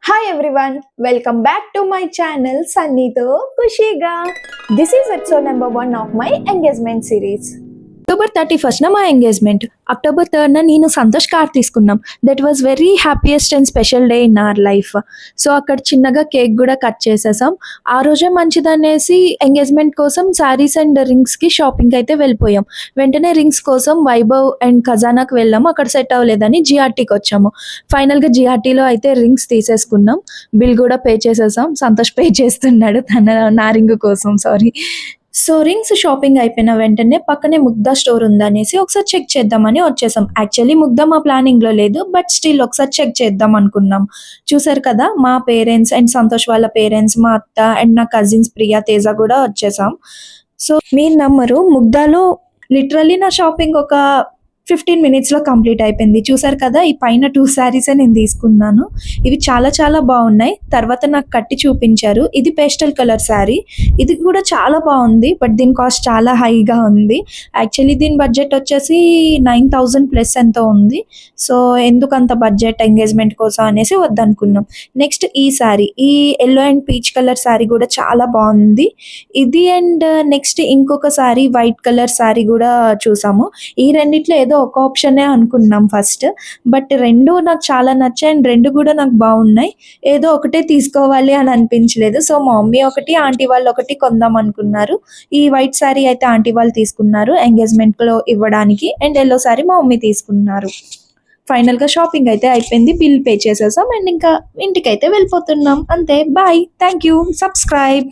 Hi everyone, welcome back to my channel Sannito Kushiga. This is episode number 1 of my engagement series. October 31st మా engagement. October 3rd నేను Santosh car తీసుకున్నాం. That was very happiest and special day in our life. So అక్కడ చిన్నగా cake కూడా cut చేసేసాం. ఆ రోజే మంచిదనేసి engagement కోసం శారీస్ అండ్ రింగ్స్కి షాపింగ్ అయితే వెళ్ళిపోయాం. వెంటనే రింగ్స్ కోసం వైభవ్ అండ్ ఖజానాకి వెళ్ళాము. అక్కడ సెట్ అవ్వలేదని జిఆర్టీకి వచ్చాము. ఫైనల్గా జిఆర్టీలో అయితే రింగ్స్ తీసేసుకున్నాం. బిల్ కూడా పే చేసేసాం. సంతోష్ పే చేస్తున్నాడు నా రింగ్ కోసం. సారీ. సో రింగ్స్ షాపింగ్ అయిపోయిన వెంటనే పక్కనే ముగ్ధా స్టోర్ ఉందనేసి ఒకసారి చెక్ చేద్దామని వచ్చేసాం. యాక్చువల్లీ ముగ్ధా మా ప్లానింగ్లో లేదు, బట్ స్టిల్ ఒకసారి చెక్ చేద్దాం అనుకున్నాం. చూసారు కదా, మా పేరెంట్స్ అండ్ సంతోష్ వాళ్ళ పేరెంట్స్, మా అత్త అండ్ నా కజిన్స్ ప్రియా తేజ కూడా వచ్చేసాం. సో మీరు నమ్మరు, ముగ్ధాలో లిటరల్లీ నా షాపింగ్ ఒక 15 minutesలో కంప్లీట్ అయిపోయింది. చూసారు కదా, ఈ పైన 2 శారీసే నేను తీసుకున్నాను. ఇవి చాలా చాలా బాగున్నాయి. తర్వాత నాకు కట్టి చూపించారు. ఇది పేస్టల్ కలర్ శారీ. ఇది కూడా చాలా బాగుంది, బట్ దీని కాస్ట్ చాలా హైగా ఉంది. యాక్చువల్లీ దీని బడ్జెట్ వచ్చేసి 9,000 ప్లస్ ఎంతో ఉంది. సో ఎందుకు అంత బడ్జెట్ ఎంగేజ్మెంట్ కోసం అనేసి వద్దనుకున్నాం. నెక్స్ట్ ఈ శారీ, ఈ yellow and peach colour sari కూడా చాలా బాగుంది. ఇది అండ్ నెక్స్ట్ ఇంకొక శారీ వైట్ కలర్ శారీ కూడా చూసాము. ఈ రెండిట్లో ఏదో ఒక ఆప్షనే అనుకున్నాం ఫస్ట్, బట్ రెండు నాకు చాలా నచ్చాయి అండ్ రెండు కూడా నాకు బాగున్నాయి. ఏదో ఒకటే తీసుకోవాలి అని అనిపించలేదు. సో మా మమ్మీ ఒకటి, ఆంటీ వాళ్ళు ఒకటి కొందాం అనుకున్నారు. ఈ వైట్ శారీ అయితే ఆంటీ వాళ్ళు తీసుకున్నారు ఎంగేజ్మెంట్లో ఇవ్వడానికి, అండ్ ఎల్లో శారీ మా మమ్మీ తీసుకున్నారు. ఫైనల్గా షాపింగ్ అయితే అయిపోయింది. బిల్ పే చేసేసాం అండ్ ఇంకా ఇంటికైతే వెళ్ళిపోతున్నాం. అంతే. బాయ్. Thank you. సబ్స్క్రైబ్.